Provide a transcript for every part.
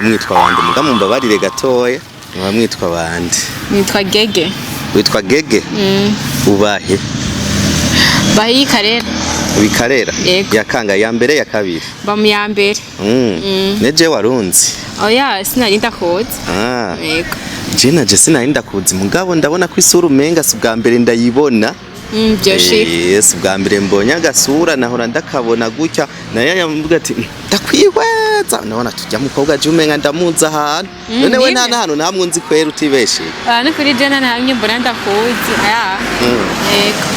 Mwitwa bande mugamu mbabarire gatoya mwitwa bande nitwa Gege witwa Gege ubahe bahi karera wikarera yakanga ya mbere ya kabiri bamu ya mbere neje warunzi oya sinarinda koza yego je sinarinda kuzi mugabo ndabona ko isura umenga si bwa mbere ndayibona yes bwa mbere mbonye agasura nahora ndakabona gutya naye yamvuga ati ndakwihweza nabona tujya mukobwa je umenga ndamuza ahantu none we nta hano namwe nzi kwera utibeshe ni kuri je nta hamwe mbona ndakuzi yego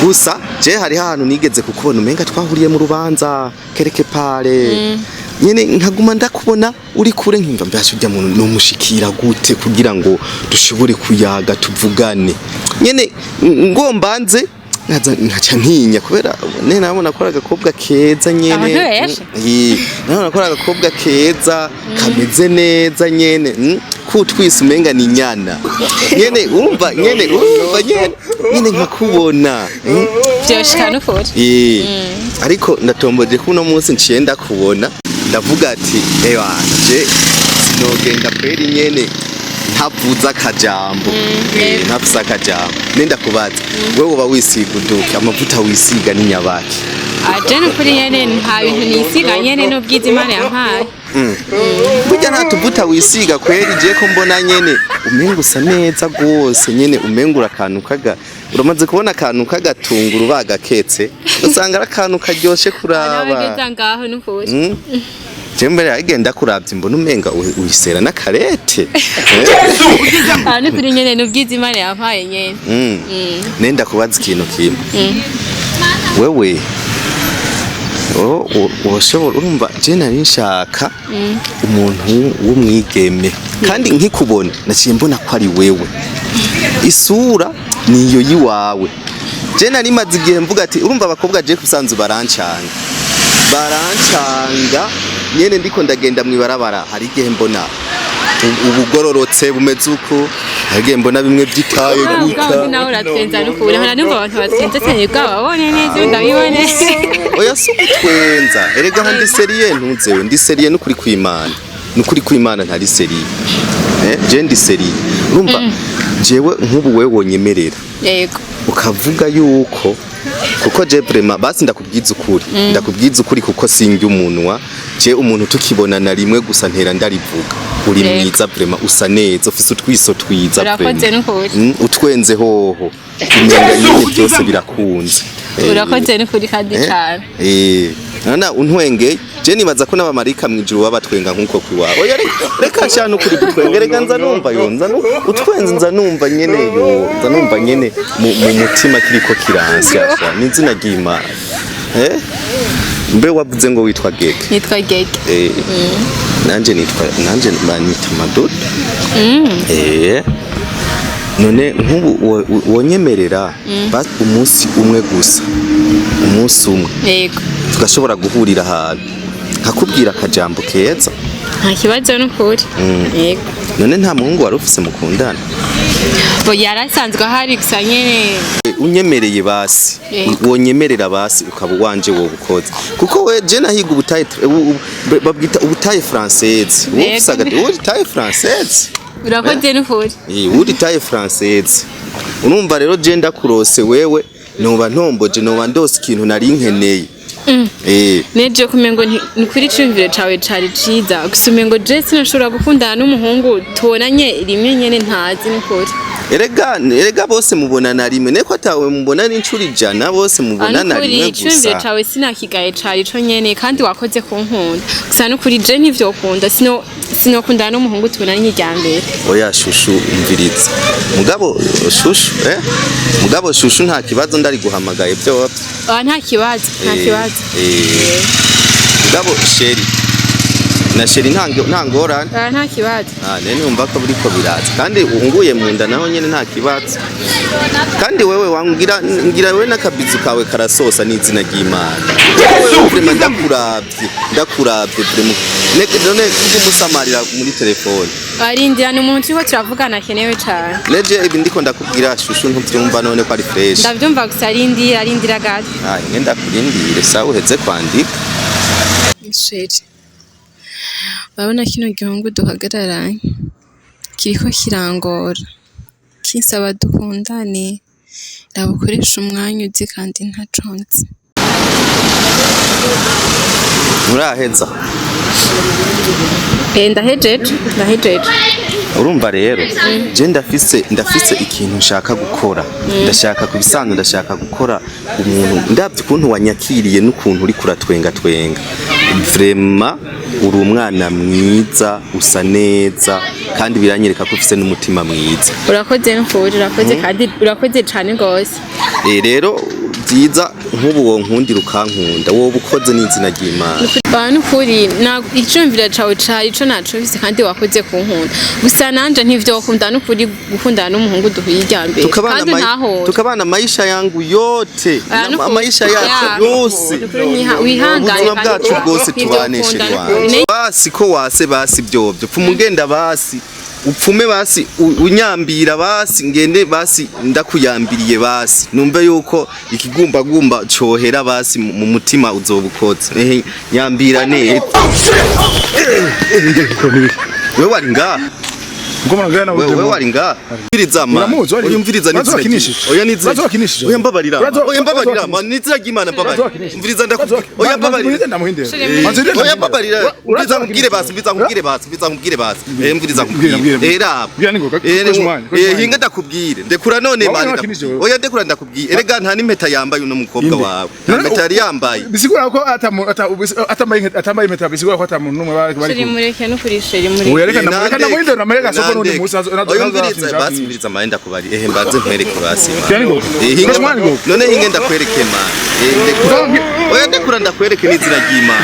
gusa je hari ahantu nigeze kukubona umenga twahuriye mu rubanza kereke pare nyene nkaguma ndakubona uri kure nkimva mbasha ujya muntu no mushikira gute kugira ngo dushobore kuyaga tuvugane nyene ngombanze nkaca ntinya kubera nabona ko agakobwa keza nyene nabona ko agakobwa keza kameze neza nyene kutwisa umenga ni nyana nyene urumva nyene nkakubona byoshikana ukuri ariko ndatomboje kuno munsi nciye ndakubona ndavuga ati je sinogenda kweri nyene ntavuza akajambo ntafisa akajambo nenda kubaza wewe uba wisiga uduke amavuta wisiga ni nyabaki ajene kuri nyene nta bintu nisiga nyene n'ubwiza Imana yampaye burya nta tuvuta wisiga kweri je ko mbona nyene umenga usa neza gose nyene umenga urakantu uramaze kubona akantu kagatunguru bagaketse usanga akantu karyoshe kuraba abageza ngaho n'ukuri Jembere agenda kuravya imbona umenga uhisera nakarete ni kuri nyene n'ubwiza Imana yampaye nyene nenda kubaza ikintu kimwe wewe ushobora urumva je nari nshaka umuntu w'umwigeme kandi nkikubona naciye mbona ko ari wewe isura niyo yiwawe je nari maze igihe mvuga ati urumva abakobwa je kusanzu barancanga nyene ndiko ndagenda mwibarabara hari igihe mbona ubugororotse bumeze uko hari igihe mbona bimwe vyitaye guta nawe uratwenza n'ukuri hana numva abantu batwenze cyane bwababone neza ndabibone oya si gutwenza erega handi seriye ntuzewe ndi seriye n'ukuri kw'Imana ntari seriye je ndi seriye urumva jewe nk'ubu wewe wonyemerera yego ukavuga yuko kuko je vraiment basi ndakubwiza ukuri kuko sinjye umunwa je umuntu tukibona na rimwe gusa ntera ndarivuga uri mwiza vraiment usa neza ufise utwiso twiza vraiment utwenze hoho imenga nyine byose birakunze urakoze n'ukuri kandi cyane nana untwenge je nibaza ko n'abamarika mwijuru babatwenga nkuko kwiwawe oya reka cyane ukuri kutwengerega nza numva utwenze nza numva nyene mu mutima kiriko kiransa n'izina ry'Imana mbe wavuze ngo witwa Gege nitwa Gege nanje banita Madodo none nk'ubu wonyemerera basi umunsi umwe gusa umunsi umwe yego tugashobora guhurira ahantu nkakubwira akajambo keza nta kibazo n'ukuri yego none nta muhungu wari ufise mukundana bo yarasanzwe ahari gusa nyene unyemereye basi wonyemerera basi ukaba wanje wo bukoze kuko we je nahiga ubutaye babwita ubutaye française wo usaga ubutaye française urakoze n'ukuri ubutaye française urumva rero je ndakurose wewe noba ntomboje noba ndose ikintu nari nkeneye neje kumengo ni kuri cumvire cawe cari ciza gusa umengo je sinashobora gukundana n'umuhungu tubonanye rimwe nyene ntazi n'ukuri erega bose mubonana rimwe neko atawe mubona n'incuro ijana bose mubonana rimwe gusa cumvire cawe sinakigaye cari co nyene kandi wakoze kunkunda gusa n'ukuri je ntivyokunda sinokundana n'umuhungu tubonanye irya mbere oya shushu umviriza mugabo shushu nta kibazo ndari guhamagaye byo nta kibazo mugabo sheri na sheri nta ngorane nta kibazo nene umva ko buriko biraza kandi unguye mu nda naho nyene nta kibazo kandi wewe wangira we n'akabizu kawe karasosa n'izina ry'Imana wewe ndakuravye vraiment none kugumusamarira muri telefone arindira n'umuntu cyo turavugana kenewe cyane leje ibi ndiko ndakubwira shushu ntuvyumva none ko ari fresh ndavyumva gusa arindira gato ngenda kurindire sawa uheze kwandika sheri urabona kino gihungu duhagararanye kiriko kirangora kinsaba dukundane ndabukoresha umwanya uzi kandi ntaconze muraheza ndahejeje urumva rero je ndafise ikintu nshaka gukora ndashaka kubisanzwe ndashaka gukora umuntu ndavye ukuntu wanyakiriye n'ukuntu uri kuratwenga vraiment uri umwana mwiza usa neza kandi biranyereka ko ufise n'umutima mwiza urakoze n'ukuri kandi urakoze cyane gose rero byiza nk'ubu wo nkundira ukankunda wowe ukoze n'izina ry'Imana n'ukuri icumvira cawe cari ico nacumvise kandi wakoze kunkunda gusa nanje ntivyokunda n'ukuri gukundana n'umuhungu duhuye irya mbere kandi tukabana maisha yangu yote maisha yacu yose wihangane bwacu bwose tubaneshe rwanda basi ko wase basi byovyo pfumugenda basi upfume basi unyambira basi ngende basi ndakuyambiriye basi numve yuko ikigumbagumba cohera basi mu mutima uzobukoze nyambira neza wewe wari ngaha wewe wari ngaha umviriza ma umviriza n'izina oya n'izina oya mbabarira n'izina ry'Imana mbabarira umviriza ndakubwira oya mbabarira oya mbabarira umviriza nkubwire basi umviriza nkubwire era hinga ndakubwire ndekura none mani oya ndekura ndakubwire erega nta n'impeta yambaye uno mukobwa wawe nta mpeta yari yambaye bisigura ko atambaye impeta bisigura ko atamuntu numwe bari sheri mureke no kuri sheri mureke uyareka namuhindura namereka soko n'undi musa oyumviriza basi mbiriza mahenda kubari mbanze nkwereke basi none hinge ndakwereke man oya ndekura ndakwereke n'izina ry'Imana